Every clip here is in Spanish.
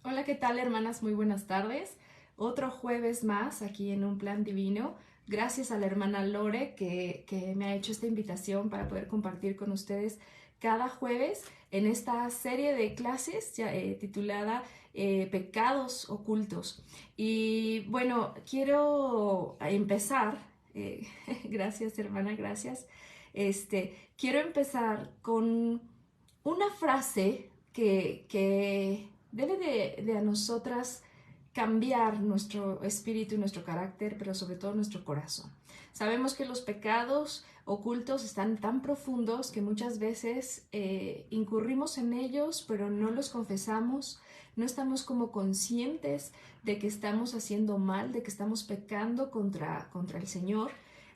Hola, ¿qué tal, hermanas? Muy buenas tardes. Otro jueves más aquí en Un Plan Divino. Gracias a la hermana Lore que me ha hecho esta invitación para poder compartir con ustedes cada jueves en esta serie de clases titulada Pecados Ocultos. Y bueno, quiero empezar, gracias hermana, gracias. Quiero empezar con una frase que debe de a nosotras cambiar nuestro espíritu y nuestro carácter, pero sobre todo nuestro corazón. Sabemos que los pecados ocultos están tan profundos que muchas veces incurrimos en ellos, pero no los confesamos, no estamos como conscientes de que estamos haciendo mal, de que estamos pecando contra el Señor,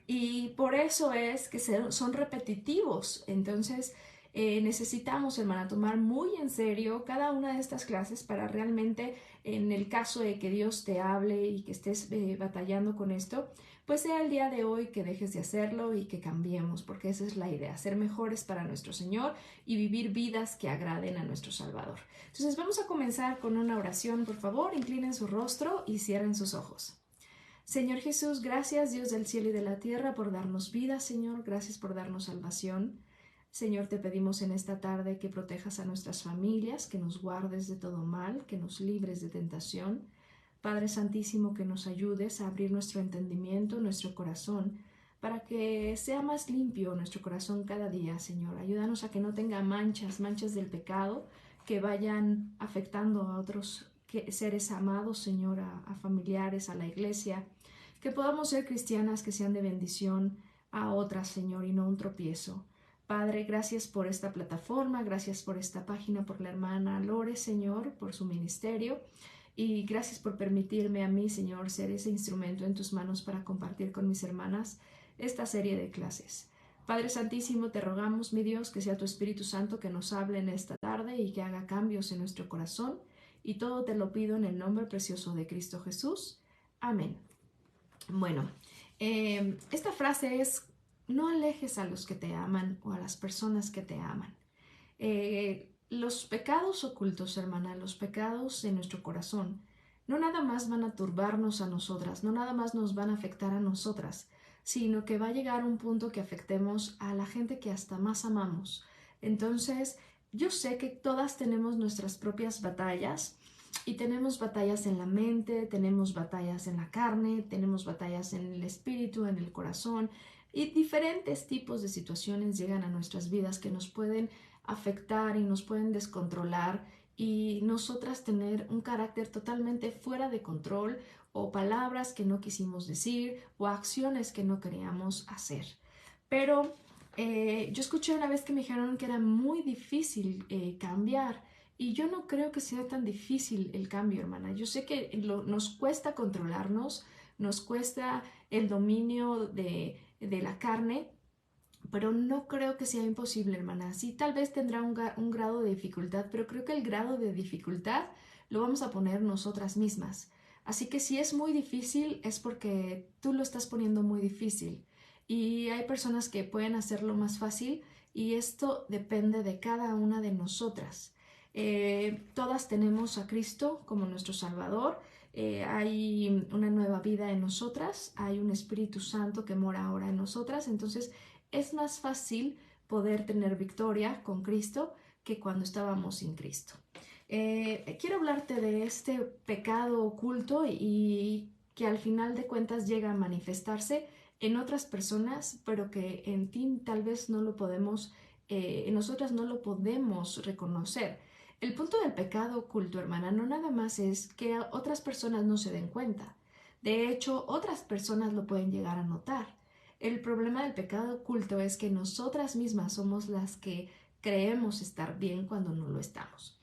y por eso es que son repetitivos. Entonces, necesitamos, hermana, tomar muy en serio cada una de estas clases para realmente, en el caso de que Dios te hable y que estés batallando con esto, pues sea el día de hoy que dejes de hacerlo y que cambiemos, porque esa es la idea, ser mejores para nuestro Señor y vivir vidas que agraden a nuestro Salvador. Entonces vamos a comenzar con una oración. Por favor, inclinen su rostro y cierren sus ojos. Señor Jesús, gracias, Dios del cielo y de la tierra, por darnos vida, Señor, gracias por darnos salvación. Señor, te pedimos en esta tarde que protejas a nuestras familias, que nos guardes de todo mal, que nos libres de tentación. Padre Santísimo, que nos ayudes a abrir nuestro entendimiento, nuestro corazón, para que sea más limpio nuestro corazón cada día, Señor. Ayúdanos a que no tenga manchas del pecado, que vayan afectando a otros seres amados, Señor, a familiares, a la iglesia. Que podamos ser cristianas que sean de bendición a otras, Señor, y no un tropiezo. Padre, gracias por esta plataforma, gracias por esta página, por la hermana Lore, Señor, por su ministerio, y gracias por permitirme a mí, Señor, ser ese instrumento en tus manos para compartir con mis hermanas esta serie de clases. Padre Santísimo, te rogamos, mi Dios, que sea tu Espíritu Santo que nos hable en esta tarde y que haga cambios en nuestro corazón, y todo te lo pido en el nombre precioso de Cristo Jesús. Amén. Bueno, esta frase es: no alejes a los que te aman o a las personas que te aman. Los pecados ocultos, hermana, los pecados en nuestro corazón, no nada más van a turbarnos a nosotras, no nada más nos van a afectar a nosotras, sino que va a llegar un punto que afectemos a la gente que hasta más amamos. Entonces, yo sé que todas tenemos nuestras propias batallas, y tenemos batallas en la mente, tenemos batallas en la carne, tenemos batallas en el espíritu, en el corazón, y diferentes tipos de situaciones llegan a nuestras vidas que nos pueden afectar y nos pueden descontrolar, y nosotras tener un carácter totalmente fuera de control, o palabras que no quisimos decir, o acciones que no queríamos hacer. Pero yo escuché una vez que me dijeron que era muy difícil cambiar. Y yo no creo que sea tan difícil el cambio, hermana. Yo sé que nos cuesta controlarnos, nos cuesta el dominio de la carne, pero no creo que sea imposible, hermana. Sí, tal vez tendrá un grado de dificultad, pero creo que el grado de dificultad lo vamos a poner nosotras mismas. Así que si es muy difícil, es porque tú lo estás poniendo muy difícil. Y hay personas que pueden hacerlo más fácil, y esto depende de cada una de nosotras. Todas tenemos a Cristo como nuestro Salvador. Hay una nueva vida en nosotras, hay un Espíritu Santo que mora ahora en nosotras. Entonces es más fácil poder tener victoria con Cristo que cuando estábamos sin Cristo. Quiero hablarte de este pecado oculto y que al final de cuentas llega a manifestarse en otras personas, pero que en ti tal vez no lo podemos, en nosotras no lo podemos reconocer. El punto del pecado oculto, hermana, no nada más es que otras personas no se den cuenta. De hecho, otras personas lo pueden llegar a notar. El problema del pecado oculto es que nosotras mismas somos las que creemos estar bien cuando no lo estamos.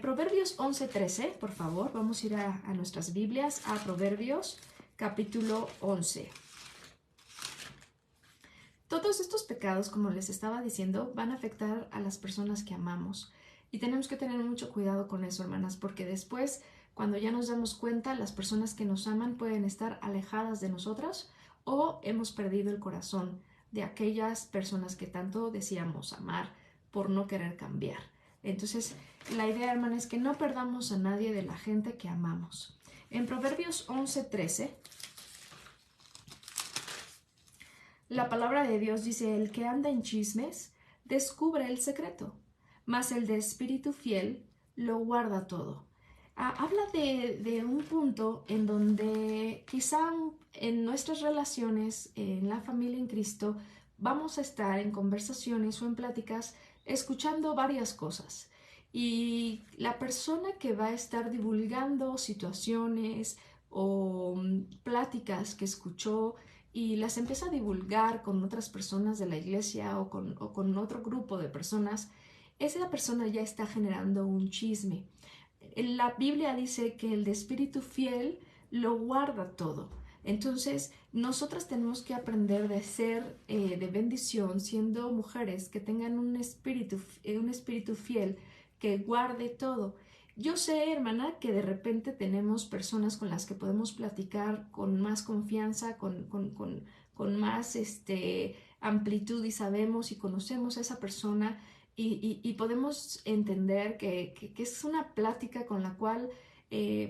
Proverbios 11:13, por favor, vamos a ir a nuestras Biblias, a Proverbios capítulo 11. Todos estos pecados, como les estaba diciendo, van a afectar a las personas que amamos. Y tenemos que tener mucho cuidado con eso, hermanas, porque después, cuando ya nos damos cuenta, las personas que nos aman pueden estar alejadas de nosotras, o hemos perdido el corazón de aquellas personas que tanto decíamos amar por no querer cambiar. Entonces, la idea, hermana, es que no perdamos a nadie de la gente que amamos. En Proverbios 11:13, la palabra de Dios dice: el que anda en chismes descubre el secreto, mas el de espíritu fiel lo guarda todo. Habla de un punto en donde quizá en nuestras relaciones, en la familia en Cristo, vamos a estar en conversaciones o en pláticas escuchando varias cosas. Y la persona que va a estar divulgando situaciones o pláticas que escuchó y las empieza a divulgar con otras personas de la iglesia o con otro grupo de personas, esa persona ya está generando un chisme. La Biblia dice que el de espíritu fiel lo guarda todo. Entonces, nosotras tenemos que aprender de ser de bendición, siendo mujeres que tengan un espíritu fiel que guarde todo. Yo sé, hermana, que de repente tenemos personas con las que podemos platicar con más confianza, con más amplitud, y sabemos y conocemos a esa persona y podemos entender que es una plática con la cual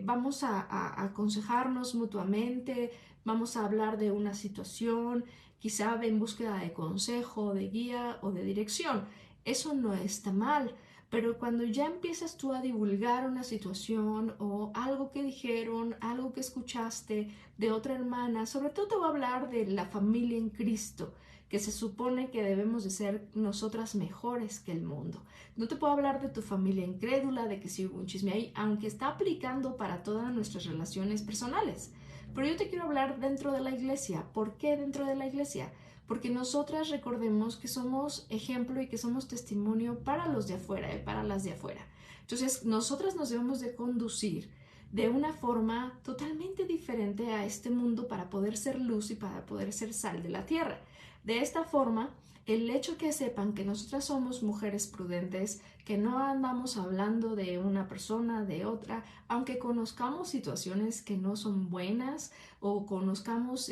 vamos a aconsejarnos mutuamente, vamos a hablar de una situación, quizá en búsqueda de consejo, de guía o de dirección. Eso no está mal. Pero cuando ya empiezas tú a divulgar una situación o algo que dijeron, algo que escuchaste de otra hermana, sobre todo te voy a hablar de la familia en Cristo, que se supone que debemos de ser nosotras mejores que el mundo. No te puedo hablar de tu familia incrédula, de que si hubo un chisme ahí, aunque está aplicando para todas nuestras relaciones personales. Pero yo te quiero hablar dentro de la iglesia. ¿Por qué dentro de la iglesia? Porque nosotras recordemos que somos ejemplo y que somos testimonio para los de afuera y para las de afuera. Entonces, nosotras nos debemos de conducir de una forma totalmente diferente a este mundo para poder ser luz y para poder ser sal de la tierra. De esta forma, el hecho que sepan que nosotras somos mujeres prudentes, que no andamos hablando de una persona, de otra, aunque conozcamos situaciones que no son buenas o conozcamos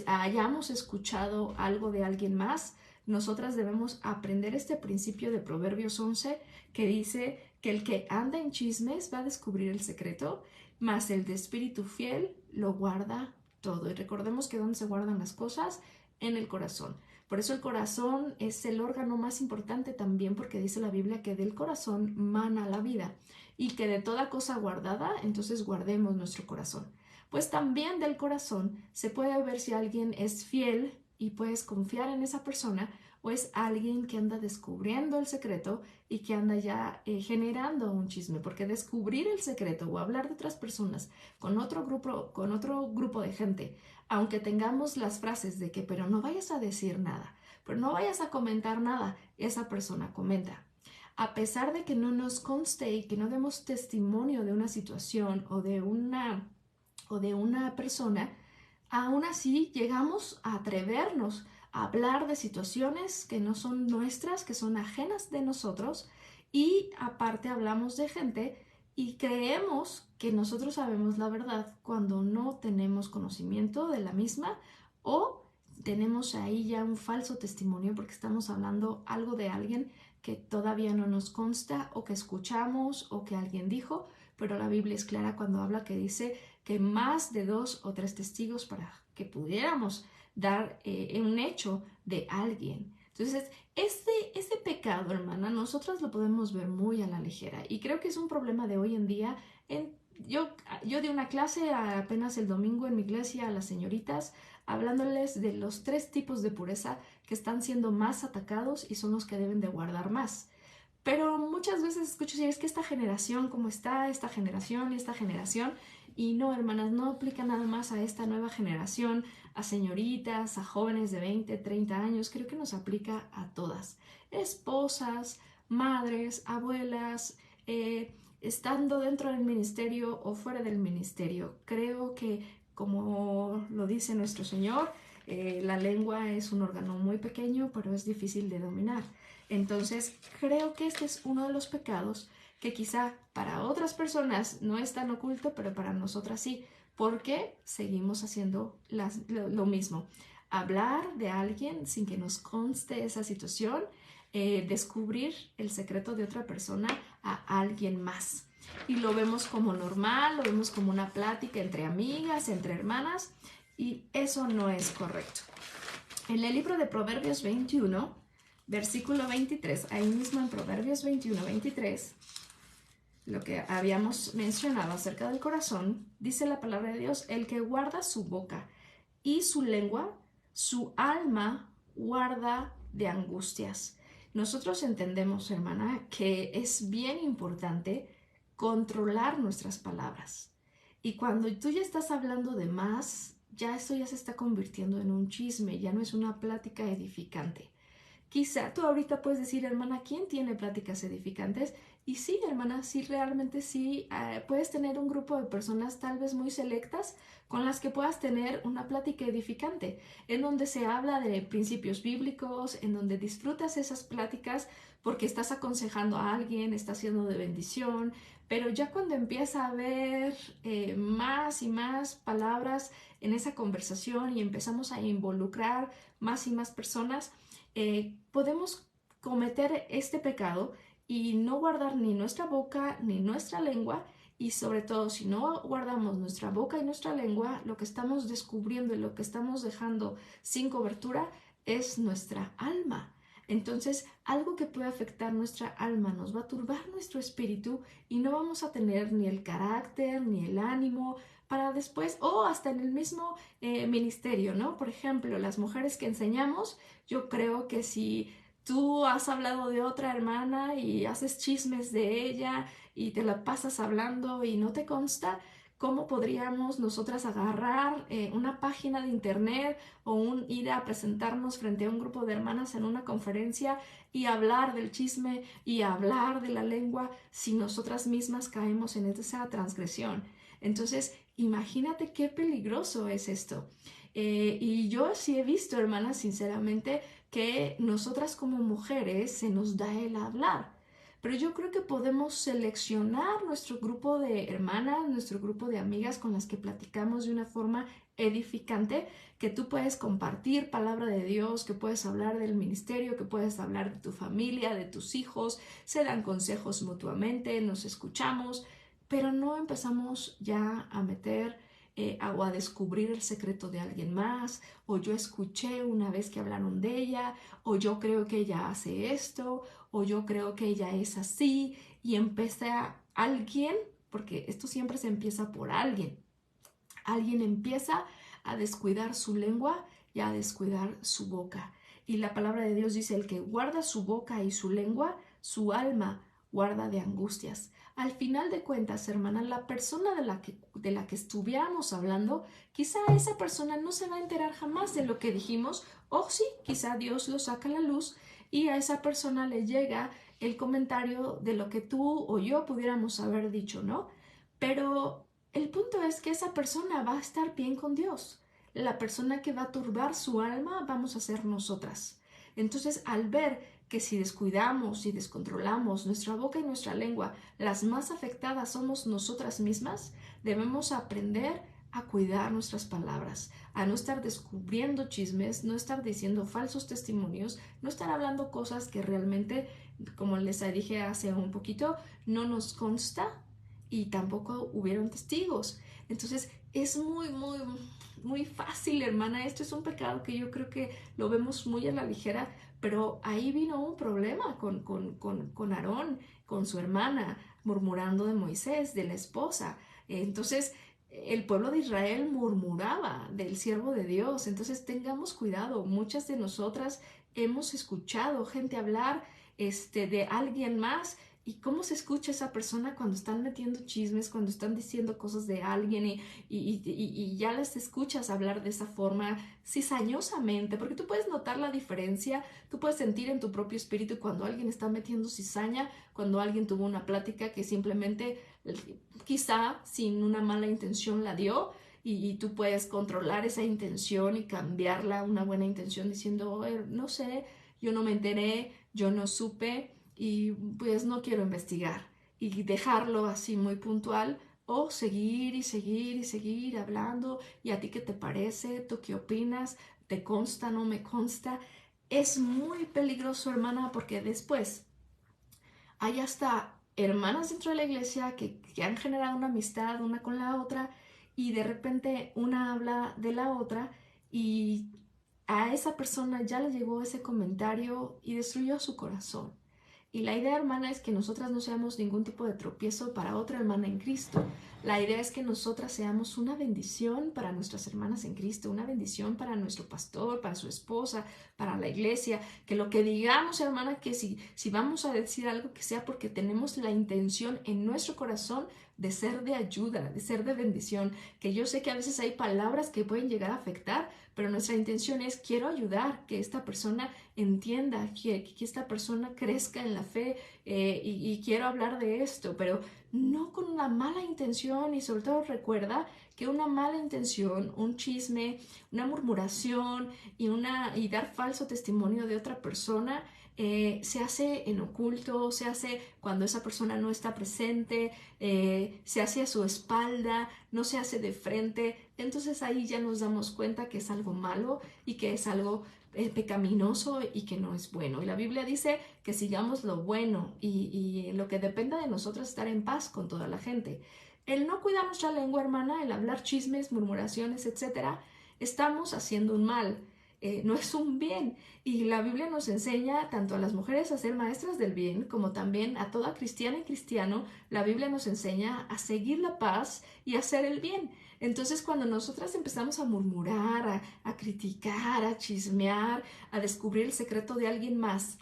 hayamos escuchado algo de alguien más, nosotras debemos aprender este principio de Proverbios 11 que dice que el que anda en chismes va a descubrir el secreto, mas el de espíritu fiel lo guarda todo. Y recordemos que ¿dónde se guardan las cosas? En el corazón. Por eso el corazón es el órgano más importante también, porque dice la Biblia que del corazón mana la vida y que de toda cosa guardada, entonces guardemos nuestro corazón. Pues también del corazón se puede ver si alguien es fiel y puedes confiar en esa persona, o es alguien que anda descubriendo el secreto y que anda ya generando un chisme, porque descubrir el secreto o hablar de otras personas con otro grupo de gente, aunque tengamos las frases de que pero no vayas a decir nada, pero no vayas a comentar nada, esa persona comenta. A pesar de que no nos conste y que no demos testimonio de una situación o de una persona, aún así llegamos a atrevernos a hablar de situaciones que no son nuestras, que son ajenas de nosotros, y aparte hablamos de gente y creemos que nosotros sabemos la verdad cuando no tenemos conocimiento de la misma, o tenemos ahí ya un falso testimonio porque estamos hablando algo de alguien que todavía no nos consta o que escuchamos o que alguien dijo, pero la Biblia es clara cuando habla que dice que más de 2 o 3 testigos para que pudiéramos dar un hecho de alguien. Entonces, este pecado, hermana, nosotras lo podemos ver muy a la ligera, y creo que es un problema de hoy en día. Yo di una clase apenas el domingo en mi iglesia a las señoritas, hablándoles de los 3 tipos de pureza que están siendo más atacados y son los que deben de guardar más. Pero muchas veces escucho decir, es que esta generación, ¿cómo está? Esta generación y esta generación. Y no, hermanas, no aplica nada más a esta nueva generación, a señoritas, a jóvenes de 20, 30 años. Creo que nos aplica a todas. Esposas, madres, abuelas, estando dentro del ministerio o fuera del ministerio. Creo que, como lo dice nuestro Señor, la lengua es un órgano muy pequeño, pero es difícil de dominar. Entonces, creo que este es uno de los pecados que quizá para otras personas no es tan oculto, pero para nosotras sí, porque seguimos haciendo lo mismo. Hablar de alguien sin que nos conste esa situación, descubrir el secreto de otra persona, a alguien más. Y lo vemos como normal, lo vemos como una plática entre amigas, entre hermanas, y eso no es correcto. En el libro de Proverbios 21, versículo 23, ahí mismo en Proverbios 21, 23, lo que habíamos mencionado acerca del corazón, dice la palabra de Dios: el que guarda su boca y su lengua, su alma guarda de angustias. Nosotros entendemos, hermana, que es bien importante controlar nuestras palabras. Y cuando tú ya estás hablando de más, ya esto ya se está convirtiendo en un chisme, ya no es una plática edificante. Quizá tú ahorita puedes decir, hermana, ¿quién tiene pláticas edificantes? Y sí, hermana, sí, realmente sí, puedes tener un grupo de personas tal vez muy selectas con las que puedas tener una plática edificante, en donde se habla de principios bíblicos, en donde disfrutas esas pláticas porque estás aconsejando a alguien, estás siendo de bendición, pero ya cuando empieza a haber más y más palabras en esa conversación y empezamos a involucrar más y más personas, podemos cometer este pecado y no guardar ni nuestra boca ni nuestra lengua. Y sobre todo, si no guardamos nuestra boca y nuestra lengua, lo que estamos descubriendo y lo que estamos dejando sin cobertura es nuestra alma. Entonces, algo que puede afectar nuestra alma nos va a turbar nuestro espíritu y no vamos a tener ni el carácter ni el ánimo para después, o hasta en el mismo ministerio, ¿no? Por ejemplo, las mujeres que enseñamos, yo creo que si tú has hablado de otra hermana y haces chismes de ella y te la pasas hablando y no te consta, ¿cómo podríamos nosotras agarrar una página de internet o ir a presentarnos frente a un grupo de hermanas en una conferencia y hablar del chisme y hablar de la lengua si nosotras mismas caemos en esa transgresión? Entonces, imagínate qué peligroso es esto. Y yo sí he visto, hermanas, sinceramente, que nosotras como mujeres se nos da el hablar. Pero yo creo que podemos seleccionar nuestro grupo de hermanas, nuestro grupo de amigas con las que platicamos de una forma edificante, que tú puedes compartir palabra de Dios, que puedes hablar del ministerio, que puedes hablar de tu familia, de tus hijos, se dan consejos mutuamente, nos escuchamos, pero no empezamos ya a meter o a descubrir el secreto de alguien más, o yo escuché una vez que hablaron de ella, o yo creo que ella hace esto, o yo creo que ella es así, y empieza alguien, porque esto siempre se empieza por alguien. Alguien empieza a descuidar su lengua y a descuidar su boca. Y la palabra de Dios dice: el que guarda su boca y su lengua, su alma guarda de angustias. Al final de cuentas, hermana, la persona de la que estuviéramos hablando, quizá esa persona no se va a enterar jamás de lo que dijimos, o sí, quizá Dios lo saca a la luz y a esa persona le llega el comentario de lo que tú o yo pudiéramos haber dicho, ¿no? Pero el punto es que esa persona va a estar bien con Dios. La persona que va a turbar su alma vamos a ser nosotras. Entonces, al ver que si descuidamos y descontrolamos nuestra boca y nuestra lengua, las más afectadas somos nosotras mismas, debemos aprender a cuidar nuestras palabras, a no estar descubriendo chismes, no estar diciendo falsos testimonios, no estar hablando cosas que realmente, como les dije hace un poquito, no nos consta y tampoco hubieron testigos. Entonces es muy fácil, hermana. Esto es un pecado que yo creo que lo vemos muy a la ligera, pero ahí vino un problema con Aarón, con su hermana, murmurando de Moisés, de la esposa. Entonces el pueblo de Israel murmuraba del siervo de Dios. Entonces tengamos cuidado. Muchas de nosotras hemos escuchado gente hablar de alguien más. ¿Y cómo se escucha esa persona cuando están metiendo chismes, cuando están diciendo cosas de alguien y ya les escuchas hablar de esa forma cizañosamente? Porque tú puedes notar la diferencia, tú puedes sentir en tu propio espíritu cuando alguien está metiendo cizaña, cuando alguien tuvo una plática que simplemente quizá sin una mala intención la dio, y tú puedes controlar esa intención y cambiarla a una buena intención diciendo: no sé, yo no me enteré, yo no supe y pues no quiero investigar, y dejarlo así muy puntual, o seguir y seguir y seguir hablando. ¿Y a ti qué te parece? ¿Tú qué opinas? ¿Te consta? ¿No me consta? Es muy peligroso, hermana, porque después hay hasta hermanas dentro de la iglesia que han generado una amistad una con la otra y de repente una habla de la otra y a esa persona ya le llegó ese comentario y destruyó su corazón. Y la idea, hermana, es que nosotras no seamos ningún tipo de tropiezo para otra hermana en Cristo. La idea es que nosotras seamos una bendición para nuestras hermanas en Cristo, una bendición para nuestro pastor, para su esposa, para la iglesia. Que lo que digamos, hermana, que si vamos a decir algo, que sea porque tenemos la intención en nuestro corazón de ser de ayuda, de ser de bendición. Que yo sé que a veces hay palabras que pueden llegar a afectar, pero nuestra intención es: quiero ayudar, que esta persona entienda, que esta persona crezca en la fe, y quiero hablar de esto, pero no con una mala intención. Y sobre todo recuerda que una mala intención, un chisme, una murmuración y dar falso testimonio de otra persona, se hace en oculto, se hace cuando esa persona no está presente, se hace a su espalda, no se hace de frente. Entonces ahí ya nos damos cuenta que es algo malo y que es algo pecaminoso y que no es bueno. Y la Biblia dice que sigamos lo bueno y lo que dependa de nosotros, estar en paz con toda la gente. El no cuidar nuestra lengua, hermana, el hablar chismes, murmuraciones, etcétera, estamos haciendo un mal. No es un bien. Y la Biblia nos enseña tanto a las mujeres a ser maestras del bien, como también a toda cristiana y cristiano. La Biblia nos enseña a seguir la paz y a hacer el bien. Entonces, cuando nosotras empezamos a murmurar, a criticar, a chismear, a descubrir el secreto de alguien más,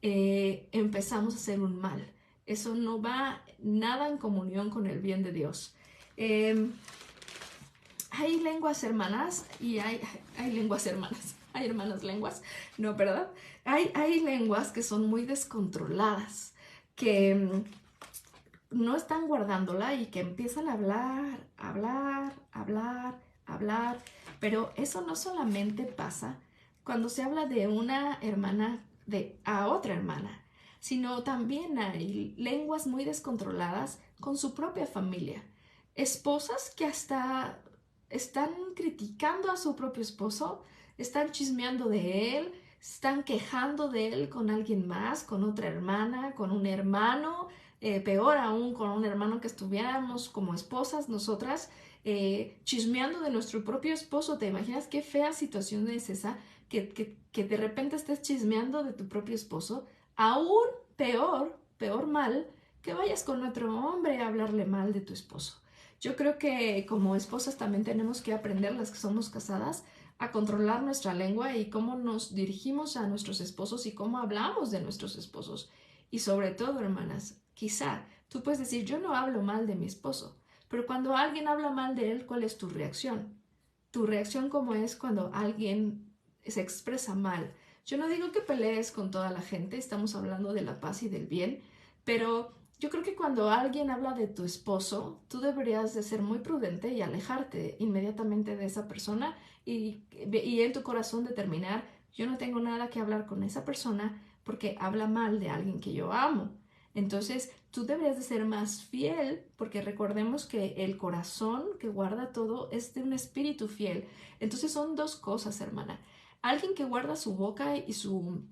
empezamos a hacer un mal. Eso no va nada en comunión con el bien de Dios. Hay lenguas hermanas y hay lenguas hermanas. Hay hermanas lenguas, ¿no, verdad? Hay lenguas que son muy descontroladas, que no están guardándola y que empiezan a hablar, pero eso no solamente pasa cuando se habla de una hermana a otra hermana, sino también hay lenguas muy descontroladas con su propia familia. Esposas que hasta están criticando a su propio esposo, están chismeando de él, están quejando de él con alguien más, con otra hermana, con un hermano, peor aún con un hermano, que estuviéramos como esposas nosotras, chismeando de nuestro propio esposo. ¿Te imaginas qué fea situación es esa? Que de repente estés chismeando de tu propio esposo. Aún peor mal, que vayas con otro hombre a hablarle mal de tu esposo. Yo creo que como esposas también tenemos que aprender, las que somos casadas, a controlar nuestra lengua y cómo nos dirigimos a nuestros esposos y cómo hablamos de nuestros esposos. Y sobre todo, hermanas, quizá tú puedes decir: yo no hablo mal de mi esposo, pero cuando alguien habla mal de él, ¿cuál es tu reacción? Tu reacción, ¿cómo es cuando alguien se expresa mal? Yo no digo que pelees con toda la gente, estamos hablando de la paz y del bien, pero yo creo que cuando alguien habla de tu esposo, tú deberías de ser muy prudente y alejarte inmediatamente de esa persona y en tu corazón determinar: yo no tengo nada que hablar con esa persona porque habla mal de alguien que yo amo. Entonces, tú deberías de ser más fiel, porque recordemos que el corazón que guarda todo es de un espíritu fiel. Entonces son dos cosas, hermana. Alguien que guarda su boca y su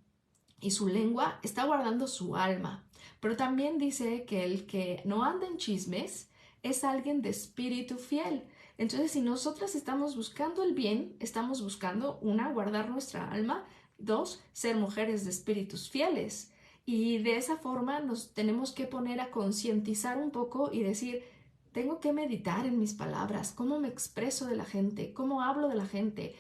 lengua está guardando su alma. Pero también dice que el que no anda en chismes es alguien de espíritu fiel. Entonces, si nosotras estamos buscando el bien, estamos buscando, una, guardar nuestra alma; dos, ser mujeres de espíritus fieles. Y de esa forma nos tenemos que poner a concientizar un poco y decir: tengo que meditar en mis palabras, cómo me expreso de la gente, cómo hablo de la gente,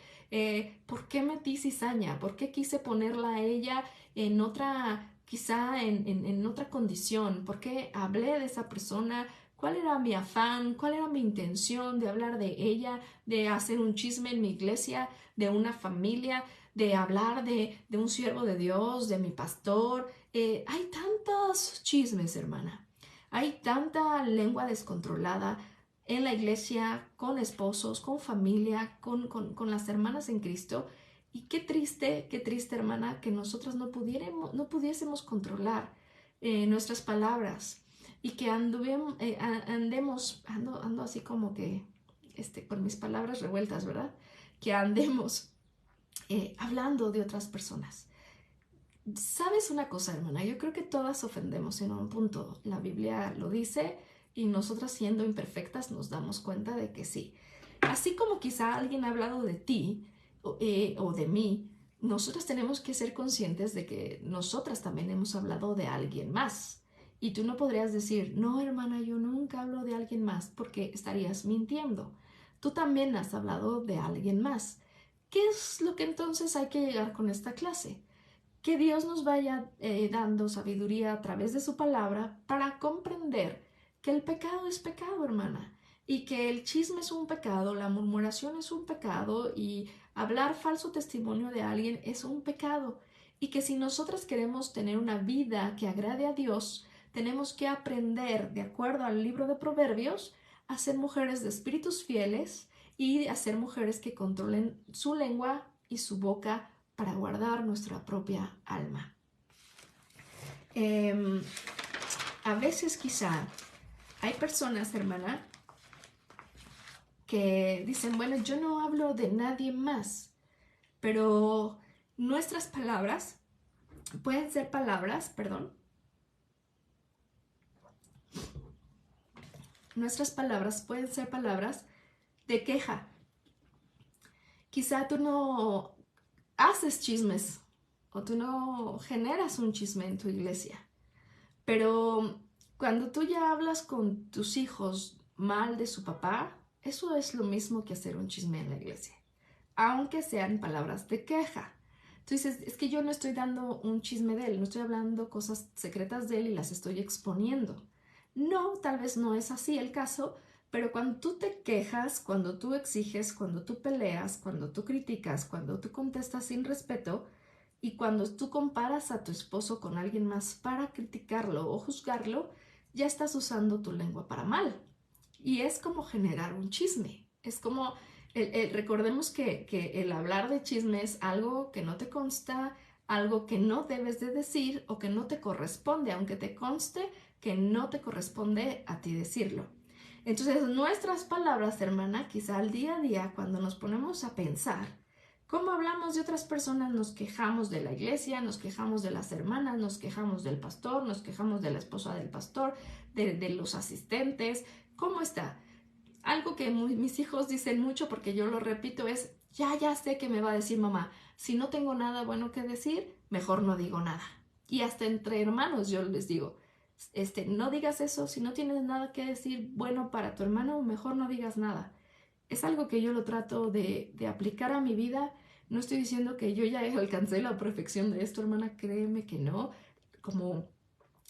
por qué metí cizaña, por qué quise ponerla a ella en otra, quizá en otra condición, por qué hablé de esa persona, cuál era mi afán, cuál era mi intención de hablar de ella, de hacer un chisme en mi iglesia, de una familia, de hablar de un siervo de Dios, de mi pastor. Hay tantos chismes, hermana. Hay tanta lengua descontrolada en la iglesia, con esposos, con familia, con las hermanas en Cristo. Y qué triste, hermana, que nosotras no pudiésemos controlar nuestras palabras y que ando así como que, con mis palabras revueltas, ¿verdad? Que andemos hablando de otras personas. ¿Sabes una cosa, hermana? Yo creo que todas ofendemos en un punto. La Biblia lo dice y nosotras siendo imperfectas nos damos cuenta de que sí. Así como quizá alguien ha hablado de ti o de mí, nosotras tenemos que ser conscientes de que nosotras también hemos hablado de alguien más. Y tú no podrías decir, no, hermana, yo nunca hablo de alguien más porque estarías mintiendo. Tú también has hablado de alguien más. ¿Qué es lo que entonces hay que llegar con esta clase? Que Dios nos vaya dando sabiduría a través de su palabra para comprender que el pecado es pecado, hermana, y que el chisme es un pecado, la murmuración es un pecado y hablar falso testimonio de alguien es un pecado, y que si nosotras queremos tener una vida que agrade a Dios, tenemos que aprender, de acuerdo al libro de Proverbios, a ser mujeres de espíritus fieles y a ser mujeres que controlen su lengua y su boca para guardar nuestra propia alma. A veces quizá hay personas, hermana, que dicen, bueno, yo no hablo de nadie más, pero nuestras palabras pueden ser palabras, nuestras palabras pueden ser palabras de queja. Quizá tú no haces chismes o tú no generas un chisme en tu iglesia, pero cuando tú ya hablas con tus hijos mal de su papá, eso es lo mismo que hacer un chisme en la iglesia, aunque sean palabras de queja. Tú dices, es que yo no estoy dando un chisme de él, no estoy hablando cosas secretas de él y las estoy exponiendo. No, tal vez no es así el caso, pero cuando tú te quejas, cuando tú exiges, cuando tú peleas, cuando tú criticas, cuando tú contestas sin respeto, y cuando tú comparas a tu esposo con alguien más para criticarlo o juzgarlo, ya estás usando tu lengua para mal. Y es como generar un chisme. Es como, recordemos que el hablar de chisme es algo que no te consta, algo que no debes de decir o que no te corresponde, aunque te conste que no te corresponde a ti decirlo. Entonces, nuestras palabras, hermana, quizá al día a día, cuando nos ponemos a pensar, ¿cómo hablamos de otras personas? Nos quejamos de la iglesia, nos quejamos de las hermanas, nos quejamos del pastor, nos quejamos de la esposa del pastor, de los asistentes. ¿Cómo está? Algo que mis hijos dicen mucho porque yo lo repito es, ya sé que me va a decir mamá, si no tengo nada bueno que decir, mejor no digo nada. Y hasta entre hermanos yo les digo, no digas eso, si no tienes nada que decir bueno para tu hermano, mejor no digas nada. Es algo que yo lo trato de aplicar a mi vida. No estoy diciendo que yo ya alcancé la perfección de esto, hermana, créeme que no. Como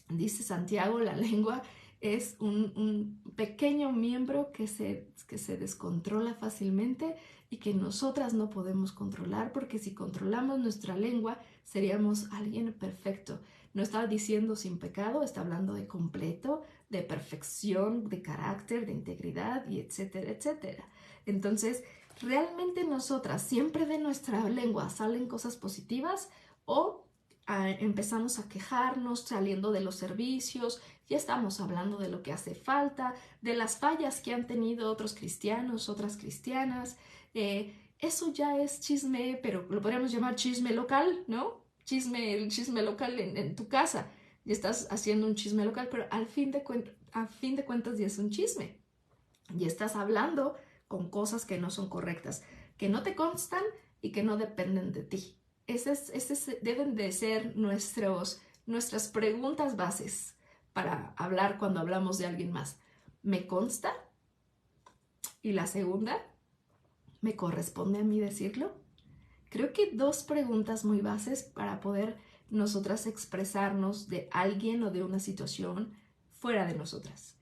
dice Santiago, la lengua es un pequeño miembro que se descontrola fácilmente y que nosotras no podemos controlar, porque si controlamos nuestra lengua seríamos alguien perfecto. No está diciendo sin pecado, está hablando de completo, de perfección, de carácter, de integridad y etcétera, etcétera. Entonces, ¿realmente nosotras siempre de nuestra lengua salen cosas positivas o empezamos a quejarnos saliendo de los servicios? Ya estamos hablando de lo que hace falta, de las fallas que han tenido otros cristianos, otras cristianas? Eso ya es chisme, pero lo podríamos llamar chisme local, ¿no? El chisme local en tu casa. Y estás haciendo un chisme local, pero a fin de cuentas ya es un chisme. Y estás hablando con cosas que no son correctas, que no te constan y que no dependen de ti. Deben de ser nuestras preguntas bases para hablar cuando hablamos de alguien más. ¿Me consta? Y la segunda, ¿me corresponde a mí decirlo? Creo que dos preguntas muy bases para poder nosotras expresarnos de alguien o de una situación fuera de nosotras.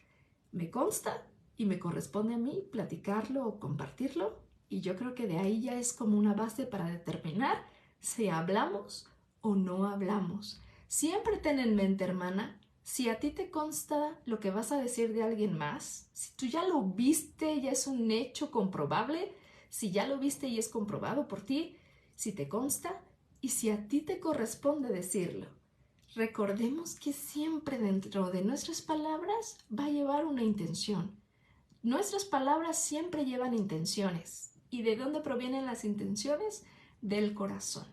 ¿Me consta y me corresponde a mí platicarlo o compartirlo? Y yo creo que de ahí ya es como una base para determinar si hablamos o no hablamos. Siempre ten en mente, hermana, si a ti te consta lo que vas a decir de alguien más, si tú ya lo viste, ya es un hecho comprobable, si ya lo viste y es comprobado por ti, si te consta y si a ti te corresponde decirlo. Recordemos que siempre dentro de nuestras palabras va a llevar una intención. Nuestras palabras siempre llevan intenciones. ¿Y de dónde provienen las intenciones? Del corazón.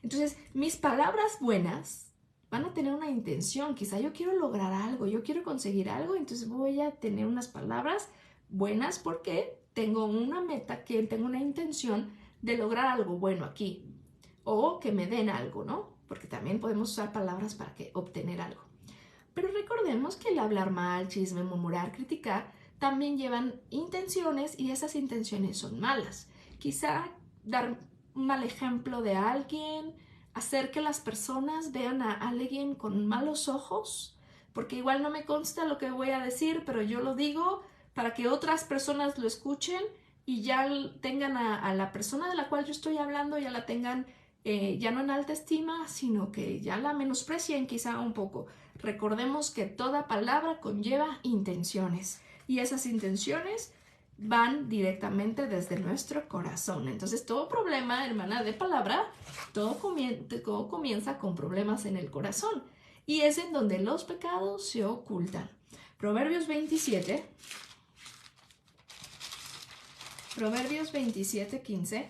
Entonces, mis palabras buenas van a tener una intención. Quizá yo quiero lograr algo, yo quiero conseguir algo, entonces voy a tener unas palabras buenas porque tengo una meta, que tengo una intención de lograr algo bueno aquí. O que me den algo, ¿no? Porque también podemos usar palabras para obtener algo. Pero recordemos que el hablar mal, chisme, murmurar, criticar, también llevan intenciones y esas intenciones son malas. Quizá dar un mal ejemplo de alguien, hacer que las personas vean a alguien con malos ojos, porque igual no me consta lo que voy a decir, pero yo lo digo para que otras personas lo escuchen y ya tengan a la persona de la cual yo estoy hablando, ya la tengan ya no en alta estima, sino que ya la menosprecien quizá un poco. Recordemos que toda palabra conlleva intenciones y esas intenciones van directamente desde nuestro corazón. Entonces, todo problema, hermana, de palabra, todo comienza con problemas en el corazón y es en donde los pecados se ocultan. Proverbios 27, 15.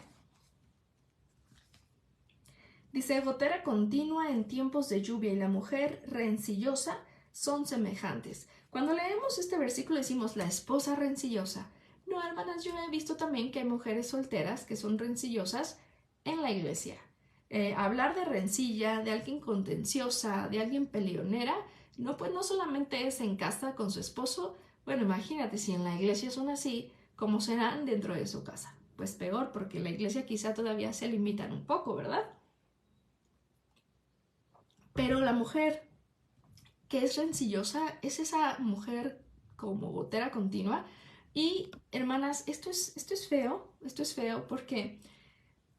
Dice, gotera continua en tiempos de lluvia y la mujer rencillosa son semejantes. Cuando leemos este versículo decimos la esposa rencillosa. No, hermanas, yo he visto también que hay mujeres solteras que son rencillosas en la iglesia. Hablar de rencilla, de alguien contenciosa, de alguien peleonera, no, pues no solamente es en casa con su esposo. Bueno, imagínate si en la iglesia son así, ¿cómo serán dentro de su casa? Pues peor, porque en la iglesia quizá todavía se limitan un poco, ¿verdad? Pero la mujer que es rencillosa es esa mujer como gotera continua. Y hermanas, esto es feo porque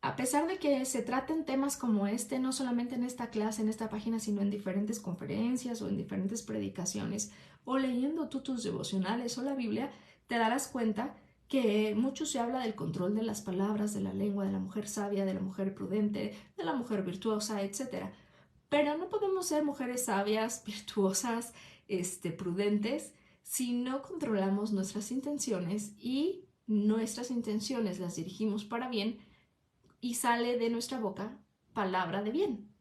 a pesar de que se traten temas como este, no solamente en esta clase, en esta página, sino en diferentes conferencias o en diferentes predicaciones, o leyendo tú tus devocionales o la Biblia, te darás cuenta que mucho se habla del control de las palabras, de la lengua, de la mujer sabia, de la mujer prudente, de la mujer virtuosa, etc. Pero no podemos ser mujeres sabias, virtuosas, prudentes, si no controlamos nuestras intenciones y nuestras intenciones las dirigimos para bien y sale de nuestra boca palabra de bien.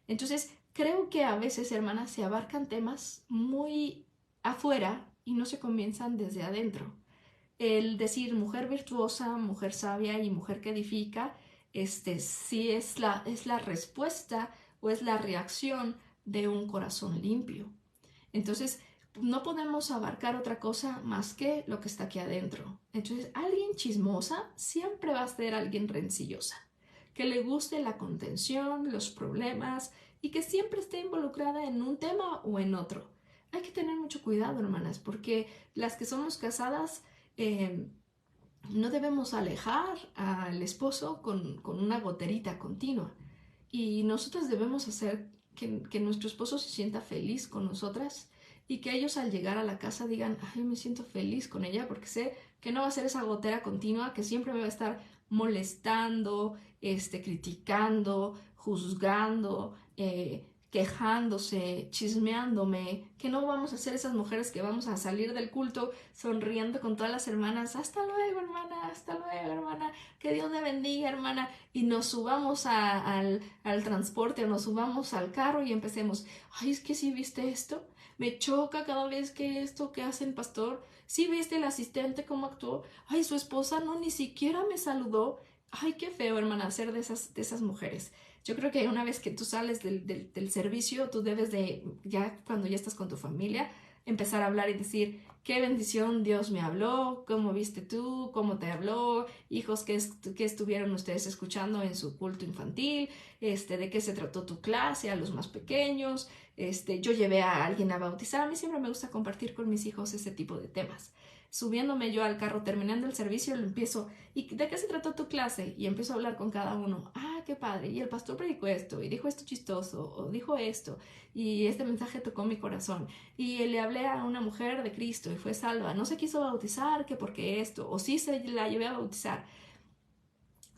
Entonces, creo que a veces, hermanas, se abarcan temas muy afuera y no se comienzan desde adentro. El decir mujer virtuosa, mujer sabia y mujer que edifica, sí es la respuesta o es la reacción de un corazón limpio. Entonces, no podemos abarcar otra cosa más que lo que está aquí adentro. Entonces, alguien chismosa siempre va a ser alguien rencillosa, que le guste la contención, los problemas y que siempre esté involucrada en un tema o en otro. Hay que tener mucho cuidado, hermanas, porque las que somos casadas no debemos alejar al esposo con una goterita continua. Y nosotras debemos hacer que nuestro esposo se sienta feliz con nosotras y que ellos al llegar a la casa digan, ay, me siento feliz con ella porque sé que no va a ser esa gotera continua que siempre me va a estar molestando, criticando, juzgando, quejándose, chismeándome, que no vamos a ser esas mujeres que vamos a salir del culto sonriendo con todas las hermanas, hasta luego hermana, que Dios te bendiga hermana, y nos subamos al transporte o nos subamos al carro y empecemos, ay, es que sí viste esto, me choca cada vez que esto que hace el pastor, sí viste el asistente cómo actuó, ay, su esposa no, ni siquiera me saludó, ay, qué feo hermana, ser de esas mujeres. Yo creo que una vez que tú sales del servicio, tú debes de, ya cuando ya estás con tu familia, empezar a hablar y decir, qué bendición Dios me habló, cómo viste tú, cómo te habló, hijos que estuvieron ustedes escuchando en su culto infantil, de qué se trató tu clase a los más pequeños, yo llevé a alguien a bautizar, a mí siempre me gusta compartir con mis hijos ese tipo de temas. Subiéndome yo al carro, terminando el servicio, lo empiezo, ¿y de qué se trató tu clase? Y empiezo a hablar con cada uno, ah, qué padre, y el pastor predicó esto, y dijo esto chistoso, o dijo esto, y este mensaje tocó mi corazón, y le hablé a una mujer de Cristo y fue salva, no se quiso bautizar, que porque esto, o sí se la llevé a bautizar.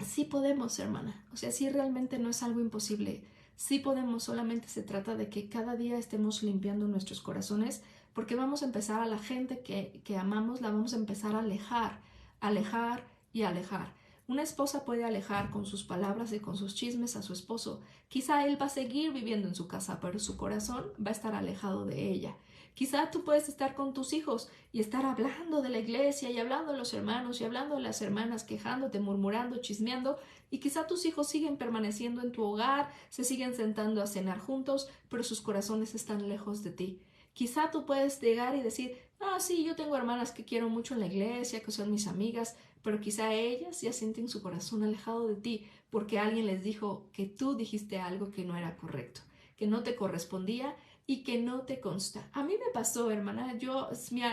Sí podemos, hermana, o sea, sí realmente no es algo imposible, sí podemos, solamente se trata de que cada día estemos limpiando nuestros corazones, porque vamos a empezar a la gente que amamos, la vamos a empezar a alejar y alejar. Una esposa puede alejar con sus palabras y con sus chismes a su esposo. Quizá él va a seguir viviendo en su casa, pero su corazón va a estar alejado de ella. Quizá tú puedes estar con tus hijos y estar hablando de la iglesia y hablando de los hermanos y hablando de las hermanas, quejándote, murmurando, chismeando, y quizá tus hijos siguen permaneciendo en tu hogar, se siguen sentando a cenar juntos, pero sus corazones están lejos de ti. Quizá tú puedes llegar y decir, sí, yo tengo hermanas que quiero mucho en la iglesia, que son mis amigas, pero quizá ellas ya sienten su corazón alejado de ti porque alguien les dijo que tú dijiste algo que no era correcto, que no te correspondía y que no te consta. A mí me pasó, hermana,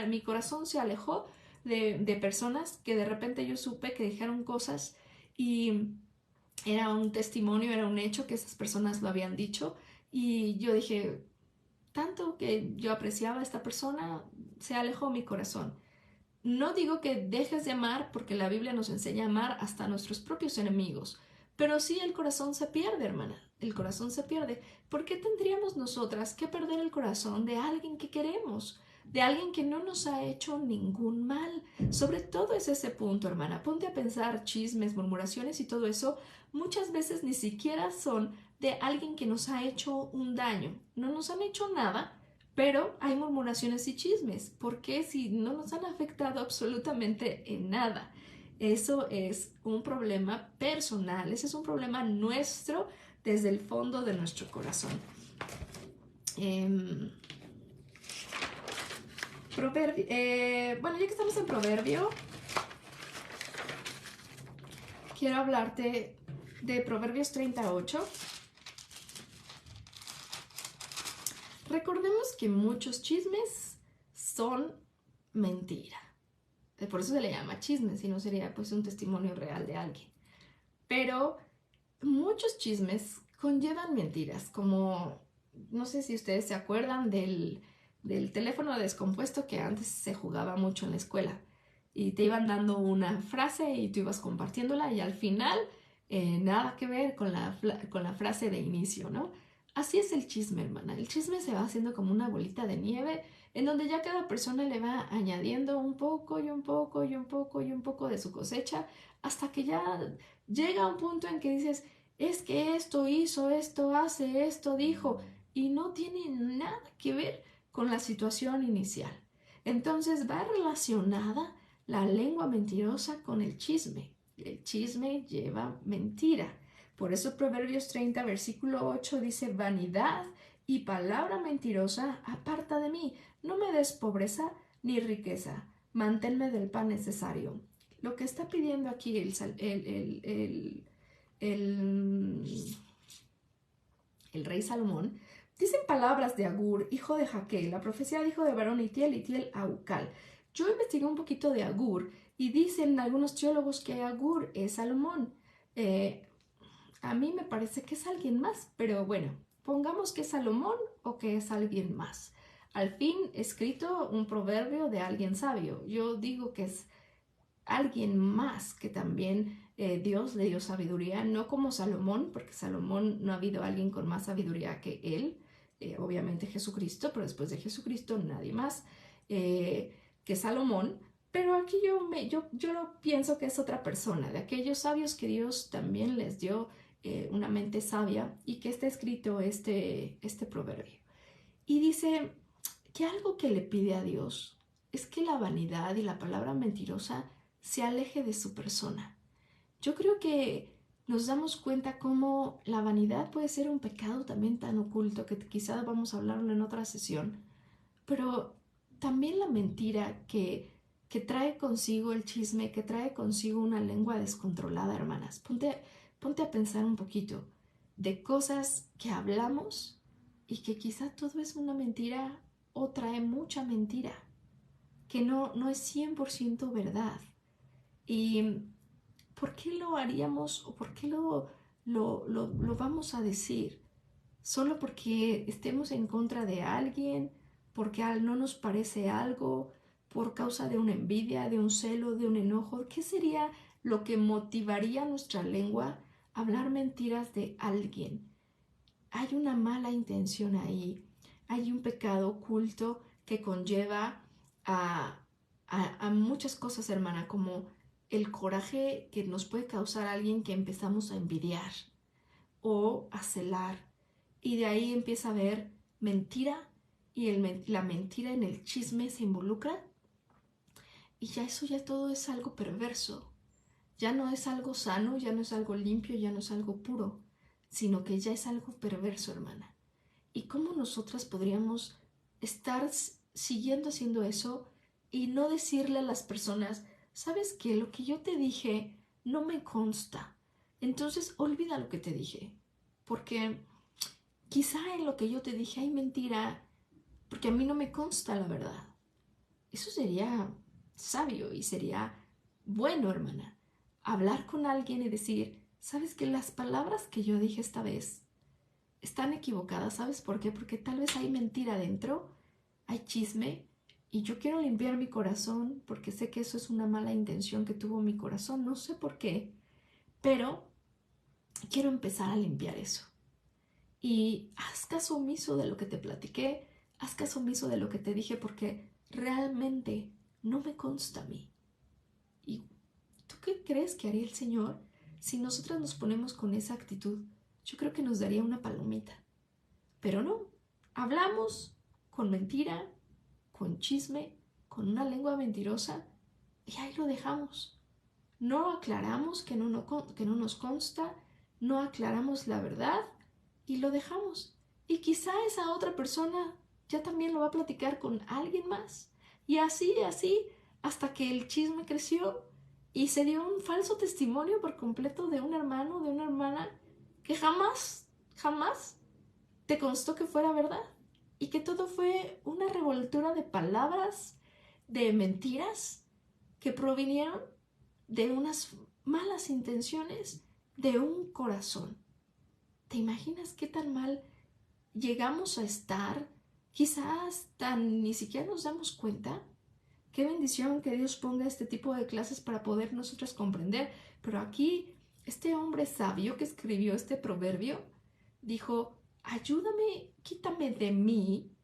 mi corazón se alejó de personas que de repente yo supe que dijeron cosas y era un testimonio, era un hecho que esas personas lo habían dicho, y yo dije, tanto que yo apreciaba a esta persona, se alejó mi corazón. No digo que dejes de amar, porque la Biblia nos enseña a amar hasta a nuestros propios enemigos, pero sí el corazón se pierde, hermana, el corazón se pierde. ¿Por qué tendríamos nosotras que perder el corazón de alguien que queremos? De alguien que no nos ha hecho ningún mal. Sobre todo es ese punto, hermana. Ponte a pensar, chismes, murmuraciones y todo eso, muchas veces ni siquiera son de alguien que nos ha hecho un daño. No nos han hecho nada, pero hay murmuraciones y chismes. ¿Por qué? Si no nos han afectado absolutamente en nada. Eso es un problema personal, ese es un problema nuestro desde el fondo de nuestro corazón. Bueno, ya que estamos en Proverbio, quiero hablarte de Proverbios 38. Recordemos que muchos chismes son mentira. Por eso se le llama chisme, si no sería pues un testimonio real de alguien. Pero muchos chismes conllevan mentiras, como, no sé si ustedes se acuerdan del teléfono descompuesto que antes se jugaba mucho en la escuela, y te iban dando una frase y tú ibas compartiéndola, y al final nada que ver con la frase de inicio, ¿no? Así es el chisme, hermana. El chisme se va haciendo como una bolita de nieve en donde ya cada persona le va añadiendo un poco y un poco y un poco y un poco de su cosecha, hasta que ya llega un punto en que dices, es que esto hizo, esto hace, esto dijo, y no tiene nada que ver con la situación inicial. Entonces va relacionada la lengua mentirosa con el chisme. El chisme lleva mentira. Por eso Proverbios 30, versículo 8 dice, vanidad y palabra mentirosa aparta de mí. No me des pobreza ni riqueza. Manténme del pan necesario. Lo que está pidiendo aquí el rey Salomón, dicen palabras de Agur, hijo de Jaquel. La profecía dijo de varón Itiel a Ucal. Yo investigué un poquito de Agur y dicen algunos teólogos que Agur es Salomón. A mí me parece que es alguien más, pero bueno, pongamos que es Salomón o que es alguien más. Al fin, escrito un proverbio de alguien sabio. Yo digo que es alguien más que también Dios le dio sabiduría, no como Salomón, porque Salomón no ha habido alguien con más sabiduría que él, obviamente Jesucristo, pero después de Jesucristo nadie más que Salomón. Pero aquí yo lo pienso que es otra persona, de aquellos sabios que Dios también les dio una mente sabia, y que está escrito este proverbio. Y dice que algo que le pide a Dios es que la vanidad y la palabra mentirosa se aleje de su persona. Yo creo que nos damos cuenta cómo la vanidad puede ser un pecado también tan oculto, que quizás vamos a hablarlo en otra sesión, pero también la mentira que trae consigo el chisme, que trae consigo una lengua descontrolada, hermanas. Ponte a pensar un poquito de cosas que hablamos y que quizá todo es una mentira o trae mucha mentira, que no es 100% verdad. ¿Y por qué lo haríamos o por qué lo vamos a decir? ¿Solo porque estemos en contra de alguien? ¿Porque no nos parece algo? ¿Por causa de una envidia, de un celo, de un enojo? ¿Qué sería lo que motivaría nuestra lengua a hablar mentiras de alguien? Hay una mala intención ahí. Hay un pecado oculto que conlleva a muchas cosas, hermana, como el coraje que nos puede causar alguien que empezamos a envidiar o a celar. Y de ahí empieza a haber mentira y la mentira en el chisme se involucra. Y ya eso ya todo es algo perverso. Ya no es algo sano, ya no es algo limpio, ya no es algo puro, sino que ya es algo perverso, hermana. ¿Y cómo nosotras podríamos estar siguiendo haciendo eso y no decirle a las personas, sabes que lo que yo te dije no me consta? Entonces olvida lo que te dije, porque quizá en lo que yo te dije hay mentira, porque a mí no me consta la verdad. Eso sería sabio y sería bueno, hermana. Hablar con alguien y decir, sabes que las palabras que yo dije esta vez están equivocadas. ¿Sabes por qué? Porque tal vez hay mentira dentro, hay chisme, y yo quiero limpiar mi corazón porque sé que eso es una mala intención que tuvo mi corazón. No sé por qué, pero quiero empezar a limpiar eso. Y haz caso omiso de lo que te platiqué, haz caso omiso de lo que te dije porque realmente no me consta a mí. ¿Y tú qué crees que haría el Señor si nosotras nos ponemos con esa actitud? Yo creo que nos daría una palomita. Pero no, hablamos con mentira, con chisme, con una lengua mentirosa y ahí lo dejamos. No aclaramos que no nos consta, no aclaramos la verdad y lo dejamos. Y quizá esa otra persona ya también lo va a platicar con alguien más. Y así, hasta que el chisme creció y se dio un falso testimonio por completo de un hermano, de una hermana, que jamás te constó que fuera verdad. Y que todo fue una revoltura de palabras, de mentiras que provinieron de unas malas intenciones de un corazón. ¿Te imaginas qué tan mal llegamos a estar? Quizás tan ni siquiera nos damos cuenta. Qué bendición que Dios ponga este tipo de clases para poder nosotros comprender. Pero aquí, este hombre sabio que escribió este proverbio dijo, ayúdame, quítame de mí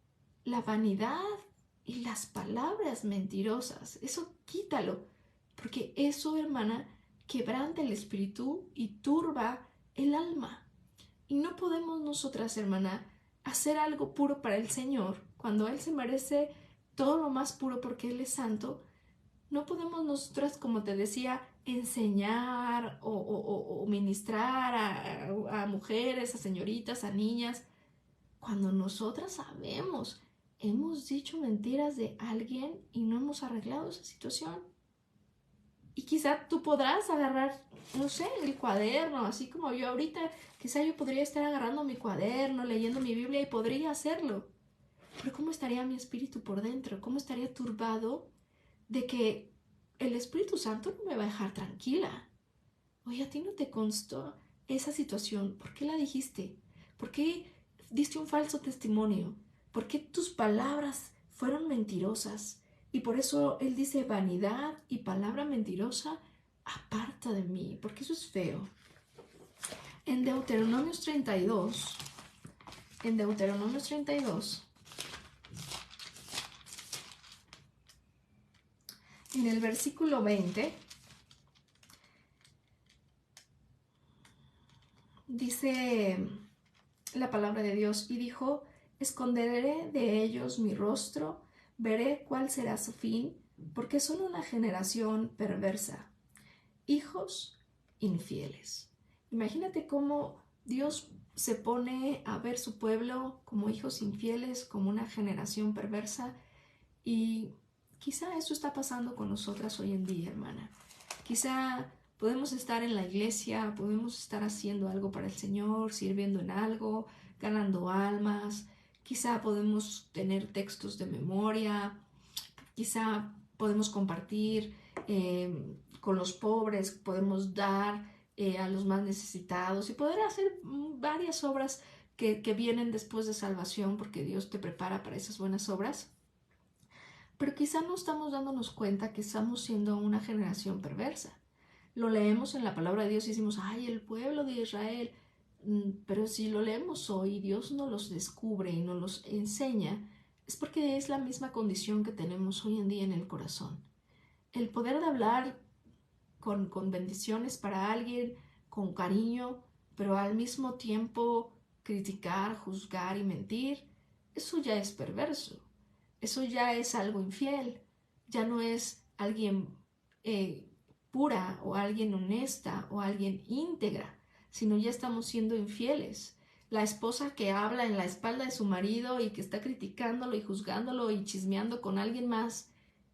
la vanidad y las palabras mentirosas. Eso quítalo, porque eso, hermana, quebranta el espíritu y turba el alma. Y no podemos nosotras, hermana, hacer algo puro para el Señor cuando Él se merece todo lo más puro porque Él es santo. No podemos nosotras, como te decía, enseñar o ministrar a mujeres, a señoritas, a niñas, cuando nosotras sabemos, hemos dicho mentiras de alguien y no hemos arreglado esa situación. Y quizá tú podrás agarrar, no sé, el cuaderno, así como yo ahorita, quizá yo podría estar agarrando mi cuaderno, leyendo mi Biblia y podría hacerlo. Pero ¿cómo estaría mi espíritu por dentro? ¿Cómo estaría turbado de que el Espíritu Santo no me va a dejar tranquila? Oye, a ti no te constó esa situación. ¿Por qué la dijiste? ¿Por qué diste un falso testimonio? ¿Por qué tus palabras fueron mentirosas? Y por eso Él dice vanidad y palabra mentirosa, aparta de mí, porque eso es feo. En Deuteronomios 32, en el versículo 20, dice la palabra de Dios, y dijo, esconderé de ellos mi rostro, veré cuál será su fin, porque son una generación perversa, hijos infieles. Imagínate cómo Dios se pone a ver su pueblo como hijos infieles, como una generación perversa, y quizá eso está pasando con nosotras hoy en día, hermana. Quizá podemos estar en la iglesia, podemos estar haciendo algo para el Señor, sirviendo en algo, ganando almas. Quizá podemos tener textos de memoria. Quizá podemos compartir con los pobres, podemos dar a los más necesitados y poder hacer varias obras que vienen después de salvación, porque Dios te prepara para esas buenas obras. Pero quizá no estamos dándonos cuenta que estamos siendo una generación perversa. Lo leemos en la palabra de Dios y decimos, ay, el pueblo de Israel. Pero si lo leemos hoy, Dios nos los descubre y nos los enseña, es porque es la misma condición que tenemos hoy en día en el corazón. El poder de hablar con bendiciones para alguien, con cariño, pero al mismo tiempo criticar, juzgar y mentir, eso ya es perverso, eso ya es algo infiel, ya no es alguien pura o alguien honesta o alguien íntegra, sino ya estamos siendo infieles. La esposa que habla en la espalda de su marido y que está criticándolo y juzgándolo y chismeando con alguien más,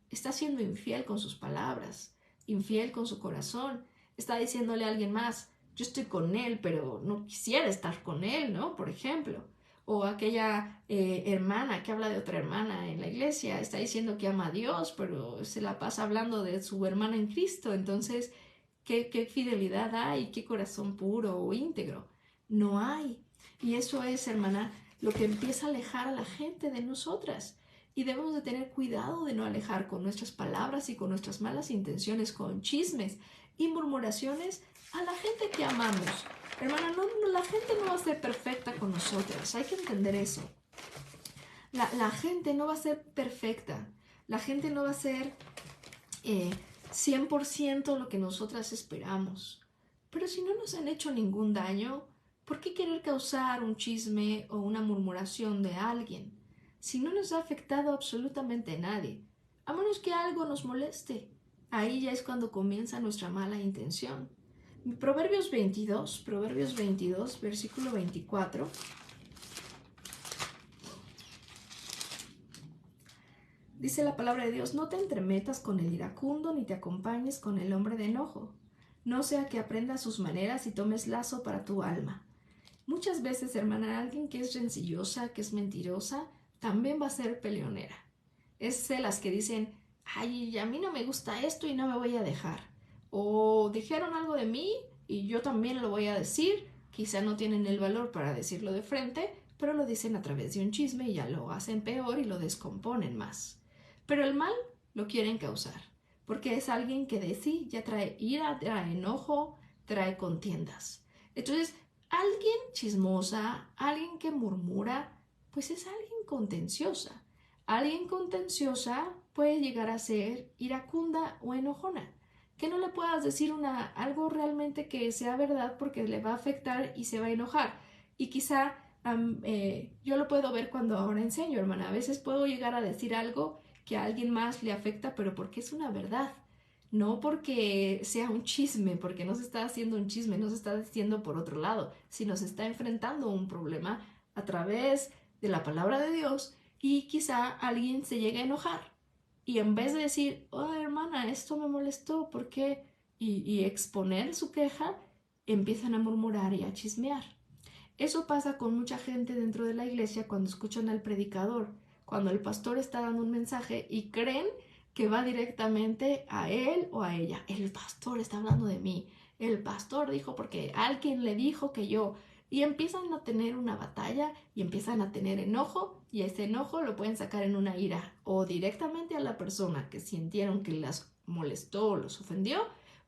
está siendo infiel con sus palabras, infiel con su corazón, está diciéndole a alguien más, yo estoy con él, pero no quisiera estar con él, ¿no? Por ejemplo. O aquella hermana que habla de otra hermana en la iglesia, está diciendo que ama a Dios, pero se la pasa hablando de su hermana en Cristo. Entonces, ¿qué fidelidad hay? ¿Qué corazón puro o íntegro? No hay. Y eso es, hermana, lo que empieza a alejar a la gente de nosotras. Y debemos de tener cuidado de no alejar con nuestras palabras y con nuestras malas intenciones, con chismes y murmuraciones a la gente que amamos. Hermana, la gente no va a ser perfecta con nosotras, hay que entender eso. La gente no va a ser perfecta, la gente no va a ser 100% lo que nosotras esperamos. Pero si no nos han hecho ningún daño, ¿por qué querer causar un chisme o una murmuración de alguien? Si no nos ha afectado absolutamente a nadie, a menos que algo nos moleste, ahí ya es cuando comienza nuestra mala intención. Proverbios 22, versículo 24. Dice la palabra de Dios, no te entremetas con el iracundo ni te acompañes con el hombre de enojo, no sea que aprendas sus maneras y tomes lazo para tu alma. Muchas veces, hermana, alguien que es rencillosa, que es mentirosa, también va a ser peleonera. Es de las que dicen, ay, a mí no me gusta esto y no me voy a dejar. O dijeron algo de mí y yo también lo voy a decir. Quizá no tienen el valor para decirlo de frente, pero lo dicen a través de un chisme y ya lo hacen peor y lo descomponen más. Pero el mal lo quieren causar, porque es alguien que de sí ya trae ira, trae enojo, trae contiendas. Entonces, alguien chismosa, alguien que murmura, pues es alguien contenciosa. Alguien contenciosa puede llegar a ser iracunda o enojona. Que no le puedas decir algo realmente que sea verdad porque le va a afectar y se va a enojar. Y quizá yo lo puedo ver cuando ahora enseño, hermana. A veces puedo llegar a decir algo que a alguien más le afecta, pero porque es una verdad. No porque sea un chisme, porque no se está haciendo un chisme, no se está diciendo por otro lado, sino se está enfrentando un problema a través de la palabra de Dios y quizá alguien se llegue a enojar. Y en vez de decir, oh hermana, esto me molestó, ¿por qué? Y exponer su queja, empiezan a murmurar y a chismear. Eso pasa con mucha gente dentro de la iglesia cuando escuchan al predicador, cuando el pastor está dando un mensaje y creen que va directamente a él o a ella. El pastor está hablando de mí. El pastor dijo porque alguien le dijo que yo. Y empiezan a tener una batalla y empiezan a tener enojo y ese enojo lo pueden sacar en una ira o directamente a la persona que sintieron que las molestó o los ofendió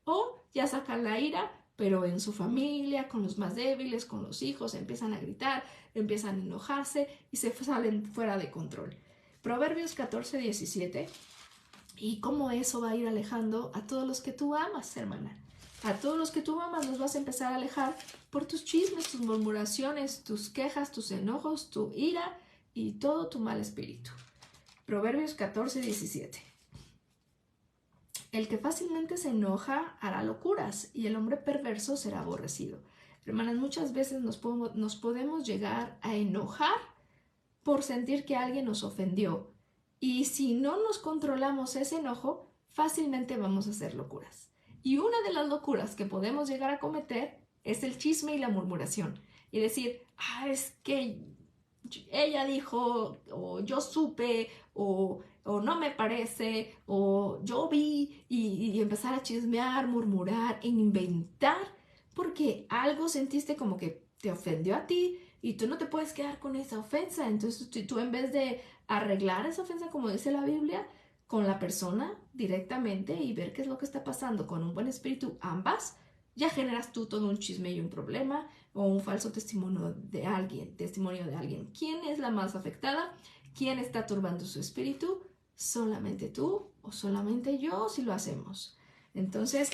o ya sacan la ira pero en su familia, con los más débiles, con los hijos, empiezan a gritar, empiezan a enojarse y se salen fuera de control. Proverbios 14, 17. Y cómo eso va a ir alejando a todos los que tú amas, hermana. A todos los que tú amas los vas a empezar a alejar por tus chismes, tus murmuraciones, tus quejas, tus enojos, tu ira y todo tu mal espíritu. Proverbios 14, 17. El que fácilmente se enoja hará locuras y el hombre perverso será aborrecido. Hermanas, muchas veces nos podemos llegar a enojar por sentir que alguien nos ofendió. Y si no nos controlamos ese enojo, fácilmente vamos a hacer locuras. Y una de las locuras que podemos llegar a cometer es el chisme y la murmuración. Y decir, es que ella dijo, o yo supe, o no me parece, o yo vi, y empezar a chismear, murmurar, e inventar, porque algo sentiste como que te ofendió a ti, y tú no te puedes quedar con esa ofensa. Entonces tú en vez de arreglar esa ofensa, como dice la Biblia, con la persona directamente y ver qué es lo que está pasando con un buen espíritu, ambas, ya generas tú todo un chisme y un problema o un falso testimonio de alguien. ¿Quién es la más afectada? ¿Quién está turbando su espíritu? ¿Solamente tú o solamente yo si lo hacemos? Entonces,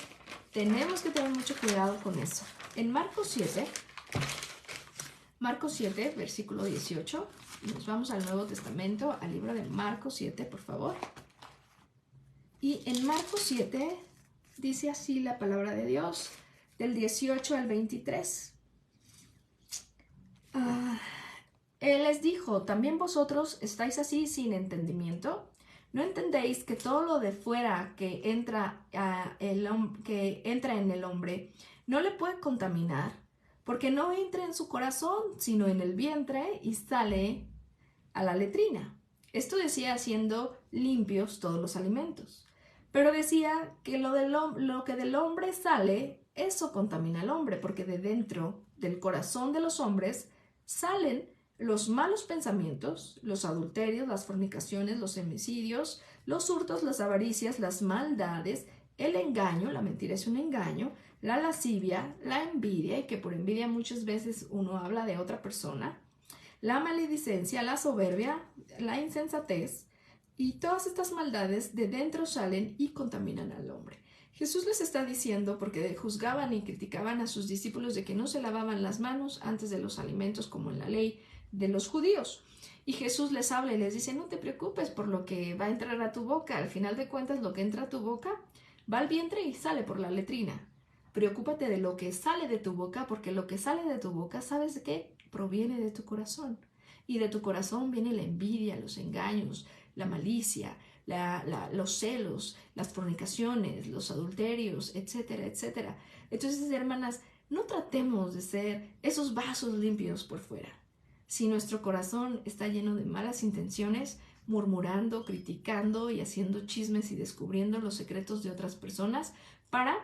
tenemos que tener mucho cuidado con eso. En Marcos 7, versículo 18, nos vamos al Nuevo Testamento, al libro de Marcos 7, por favor. Y en Marcos 7 dice así la palabra de Dios, del 18 al 23. Él les dijo, ¿también vosotros estáis así sin entendimiento? ¿No entendéis que todo lo de fuera que entra en el hombre no le puede contaminar? Porque no entra en su corazón, sino en el vientre y sale a la letrina. Esto decía haciendo limpios todos los alimentos. Pero decía que lo que del hombre sale, eso contamina al hombre, porque de dentro del corazón de los hombres salen los malos pensamientos, los adulterios, las fornicaciones, los homicidios, los hurtos, las avaricias, las maldades, el engaño, la mentira es un engaño, la lascivia, la envidia, y que por envidia muchas veces uno habla de otra persona, la maledicencia, la soberbia, la insensatez, y todas estas maldades de dentro salen y contaminan al hombre. Jesús les está diciendo, porque juzgaban y criticaban a sus discípulos de que no se lavaban las manos antes de los alimentos como en la ley de los judíos. Y Jesús les habla y les dice, no te preocupes por lo que va a entrar a tu boca. Al final de cuentas, lo que entra a tu boca va al vientre y sale por la letrina. Preocúpate de lo que sale de tu boca, porque lo que sale de tu boca, ¿sabes de qué? Proviene de tu corazón. Y de tu corazón viene la envidia, los engaños, la malicia, los celos, las fornicaciones, los adulterios, etcétera, etcétera. Entonces, hermanas, no tratemos de ser esos vasos limpios por fuera. Si nuestro corazón está lleno de malas intenciones, murmurando, criticando y haciendo chismes y descubriendo los secretos de otras personas para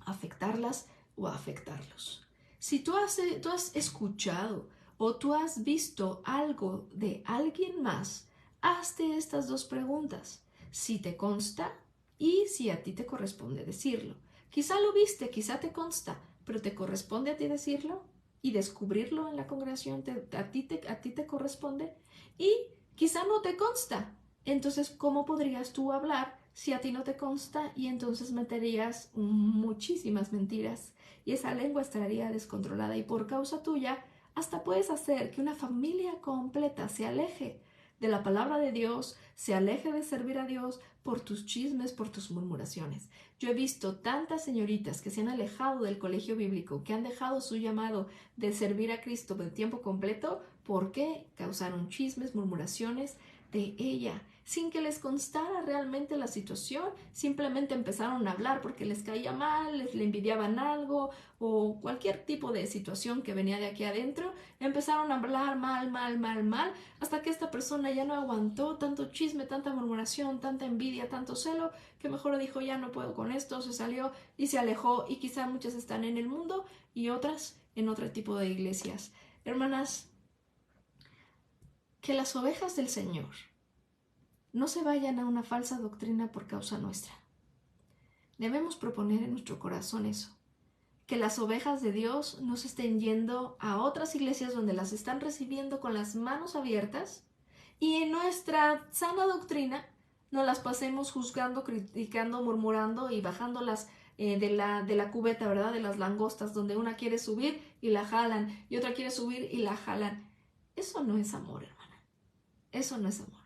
afectarlas o afectarlos. Si tú has escuchado o tú has visto algo de alguien más, hazte estas dos preguntas. Si te consta y si a ti te corresponde decirlo. Quizá lo viste, quizá te consta, pero ¿te corresponde a ti decirlo? Y descubrirlo en la congregación, a ti te corresponde. Y quizá no te consta. Entonces, ¿cómo podrías tú hablar si a ti no te consta? Y entonces meterías muchísimas mentiras y esa lengua estaría descontrolada y por causa tuya hasta puedes hacer que una familia completa se aleje de la palabra de Dios, se aleje de servir a Dios por tus chismes, por tus murmuraciones. Yo he visto tantas señoritas que se han alejado del colegio bíblico, que han dejado su llamado de servir a Cristo de tiempo completo, porque causaron chismes, murmuraciones de ella, sin que les constara realmente la situación. Simplemente empezaron a hablar porque les caía mal, le envidiaban algo o cualquier tipo de situación que venía de aquí adentro. Empezaron a hablar mal, hasta que esta persona ya no aguantó tanto chisme, tanta murmuración, tanta envidia, tanto celo, que mejor dijo, ya no puedo con esto, se salió y se alejó. Y quizá muchas están en el mundo y otras en otro tipo de iglesias. Hermanas, que las ovejas del Señor no se vayan a una falsa doctrina por causa nuestra. Debemos proponer en nuestro corazón eso, que las ovejas de Dios no se estén yendo a otras iglesias donde las están recibiendo con las manos abiertas y en nuestra sana doctrina no las pasemos juzgando, criticando, murmurando y bajándolas de la cubeta, ¿verdad? De las langostas, donde una quiere subir y la jalan y otra quiere subir y la jalan. Eso no es amor, hermana. Eso no es amor.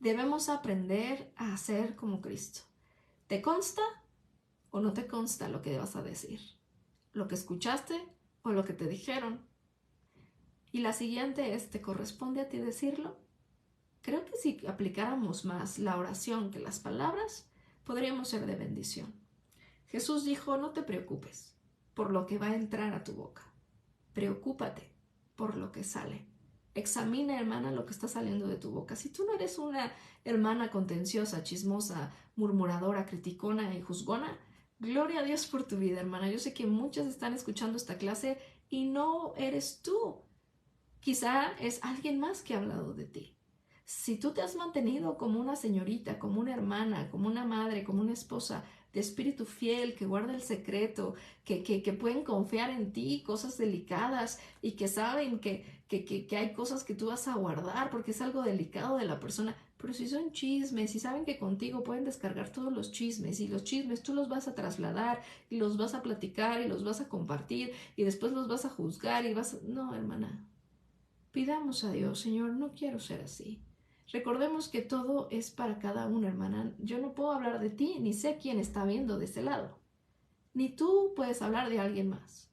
Debemos aprender a ser como Cristo. ¿Te consta o no te consta lo que vas a decir? ¿Lo que escuchaste o lo que te dijeron? Y la siguiente es, ¿te corresponde a ti decirlo? Creo que si aplicáramos más la oración que las palabras, podríamos ser de bendición. Jesús dijo, no te preocupes por lo que va a entrar a tu boca. Preocúpate por lo que sale. Examina, hermana, lo que está saliendo de tu boca. Si tú no eres una hermana contenciosa, chismosa, murmuradora, criticona y juzgona, gloria a Dios por tu vida, hermana. Yo sé que muchas están escuchando esta clase y no eres tú. Quizá es alguien más que ha hablado de ti. Si tú te has mantenido como una señorita, como una hermana, como una madre, como una esposa de espíritu fiel, que guarda el secreto, que pueden confiar en ti, cosas delicadas y que saben que hay cosas que tú vas a guardar porque es algo delicado de la persona, Pero si son chismes y saben que contigo pueden descargar todos los chismes y los chismes tú los vas a trasladar y los vas a platicar y los vas a compartir y después los vas a juzgar y vas a... No, hermana, pidamos a Dios, Señor, no quiero ser así. Recordemos que todo es para cada uno, hermana. Yo no puedo hablar de ti, ni sé quién está viendo de ese lado. Ni tú puedes hablar de alguien más.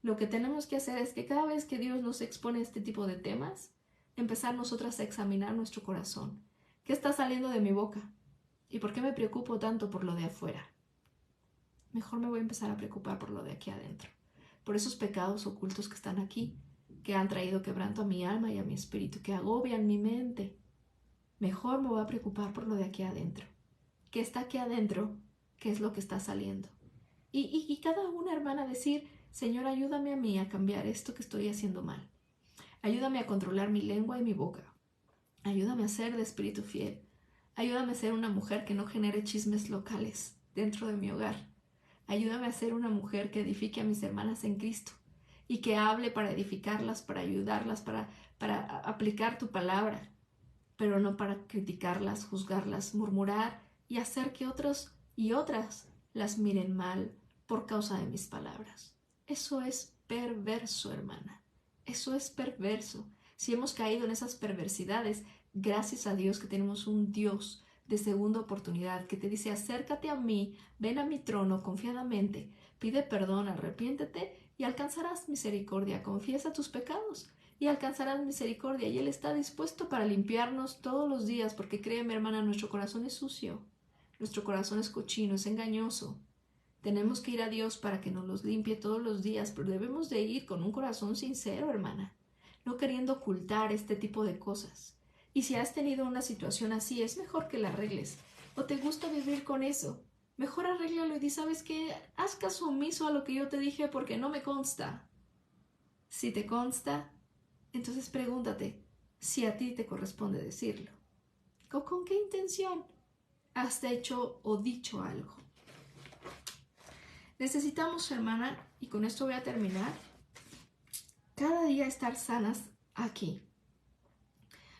Lo que tenemos que hacer es que cada vez que Dios nos expone este tipo de temas, empezar nosotras a examinar nuestro corazón. ¿Qué está saliendo de mi boca? ¿Y por qué me preocupo tanto por lo de afuera? Mejor me voy a empezar a preocupar por lo de aquí adentro. Por esos pecados ocultos que están aquí, que han traído quebranto a mi alma y a mi espíritu, que agobian mi mente. Mejor me voy a preocupar por lo de aquí adentro. ¿Qué está aquí adentro? ¿Qué es lo que está saliendo? Y cada una, hermana, decir, Señor, ayúdame a mí a cambiar esto que estoy haciendo mal. Ayúdame a controlar mi lengua y mi boca. Ayúdame a ser de espíritu fiel. Ayúdame a ser una mujer que no genere chismes locales dentro de mi hogar. Ayúdame a ser una mujer que edifique a mis hermanas en Cristo y que hable para edificarlas, para ayudarlas, para aplicar tu palabra, pero no para criticarlas, juzgarlas, murmurar y hacer que otros y otras las miren mal por causa de mis palabras. Eso es perverso, hermana. Eso es perverso. Si hemos caído en esas perversidades, gracias a Dios que tenemos un Dios de segunda oportunidad que te dice, acércate a mí, ven a mi trono confiadamente, pide perdón, arrepiéntete y alcanzarás misericordia, confiesa tus pecados y alcanzarás misericordia. Y Él está dispuesto para limpiarnos todos los días, porque créeme, hermana, nuestro corazón es sucio, nuestro corazón es cochino, es engañoso. Tenemos que ir a Dios para que nos los limpie todos los días, pero debemos de ir con un corazón sincero, hermana, no queriendo ocultar este tipo de cosas. Y si has tenido una situación así, es mejor que la arregles. ¿O te gusta vivir con eso? Mejor arréglalo y di, ¿sabes qué? Haz caso omiso a lo que yo te dije porque no me consta. Si te consta, entonces pregúntate si a ti te corresponde decirlo. ¿Con qué intención has hecho o dicho algo? Necesitamos, hermana, y con esto voy a terminar, cada día estar sanas aquí.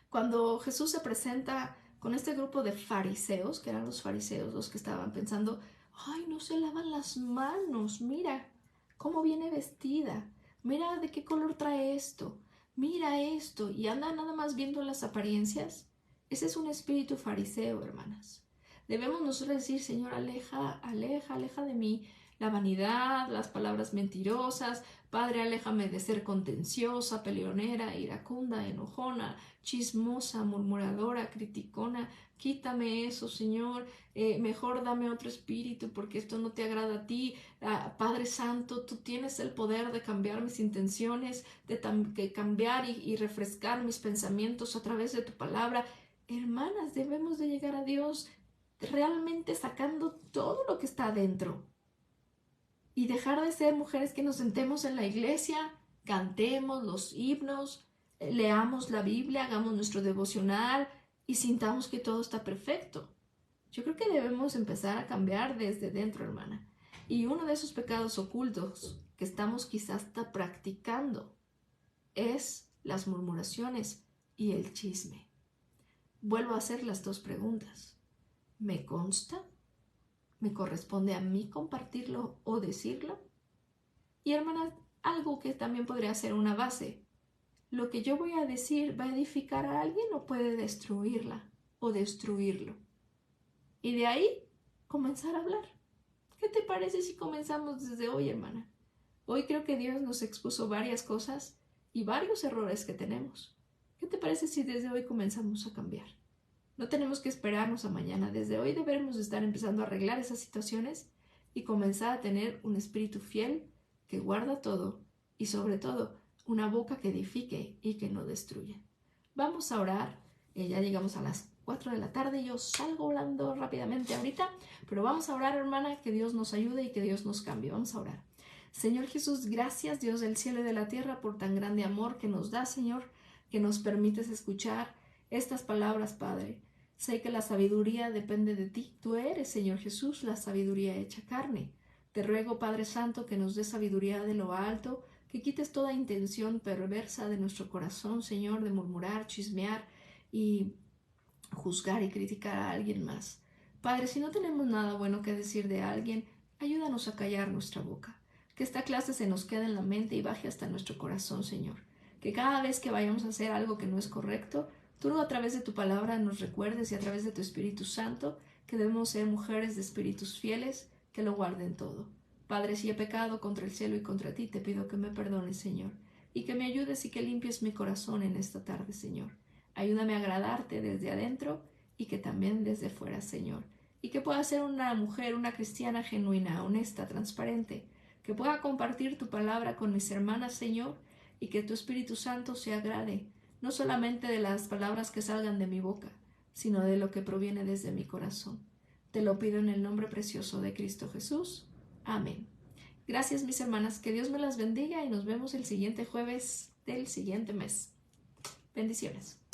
Cuando Jesús se presenta con este grupo de fariseos, que eran los fariseos los que estaban pensando, ay, no se lavan las manos, mira cómo viene vestida, mira de qué color trae esto, mira esto, y anda nada más viendo las apariencias. Ese es un espíritu fariseo, hermanas. Debemos nosotros decir, Señor, aleja, aleja, aleja de mí la vanidad, las palabras mentirosas. Padre, aléjame de ser contenciosa, peleonera, iracunda, enojona, chismosa, murmuradora, criticona. Quítame eso, Señor. Mejor dame otro espíritu porque esto no te agrada a ti. Padre Santo, tú tienes el poder de cambiar mis intenciones, de cambiar y refrescar mis pensamientos a través de tu palabra. Hermanas, debemos de llegar a Dios realmente sacando todo lo que está adentro. Y dejar de ser mujeres que nos sentemos en la iglesia, cantemos los himnos, leamos la Biblia, hagamos nuestro devocional y sintamos que todo está perfecto. Yo creo que debemos empezar a cambiar desde dentro, hermana. Y uno de esos pecados ocultos que estamos quizás hasta practicando es las murmuraciones y el chisme. Vuelvo a hacer las dos preguntas. ¿Me consta? ¿Me corresponde a mí compartirlo o decirlo? Y hermanas, algo que también podría ser una base. ¿Lo que yo voy a decir va a edificar a alguien o puede destruirla o destruirlo? Y de ahí comenzar a hablar. ¿Qué te parece si comenzamos desde hoy, hermana? Hoy creo que Dios nos expuso varias cosas y varios errores que tenemos. ¿Qué te parece si desde hoy comenzamos a cambiar? No tenemos que esperarnos a mañana. Desde hoy debemos estar empezando a arreglar esas situaciones y comenzar a tener un espíritu fiel que guarda todo y sobre todo una boca que edifique y que no destruya. Vamos a orar. Ya llegamos a las 4 de la tarde. Yo salgo volando rápidamente ahorita, pero vamos a orar, hermana, que Dios nos ayude y que Dios nos cambie. Vamos a orar. Señor Jesús, gracias, Dios del cielo y de la tierra, por tan grande amor que nos da, Señor, que nos permites escuchar estas palabras, Padre. Sé que la sabiduría depende de ti. Tú eres, Señor Jesús, la sabiduría hecha carne. Te ruego, Padre Santo, que nos des sabiduría de lo alto, que quites toda intención perversa de nuestro corazón, Señor, de murmurar, chismear y juzgar y criticar a alguien más. Padre, si no tenemos nada bueno que decir de alguien, ayúdanos a callar nuestra boca. Que esta clase se nos quede en la mente y baje hasta nuestro corazón, Señor. Que cada vez que vayamos a hacer algo que no es correcto, tú a través de tu palabra nos recuerdes y a través de tu Espíritu Santo que debemos ser mujeres de espíritus fieles que lo guarden todo. Padre, si he pecado contra el cielo y contra ti, te pido que me perdones, Señor, y que me ayudes y que limpies mi corazón en esta tarde, Señor. Ayúdame a agradarte desde adentro y que también desde fuera, Señor. Y que pueda ser una mujer, una cristiana genuina, honesta, transparente, que pueda compartir tu palabra con mis hermanas, Señor, y que tu Espíritu Santo se agrade, no solamente de las palabras que salgan de mi boca, sino de lo que proviene desde mi corazón. Te lo pido en el nombre precioso de Cristo Jesús. Amén. Gracias, mis hermanas. Que Dios me las bendiga y nos vemos el siguiente jueves del siguiente mes. Bendiciones.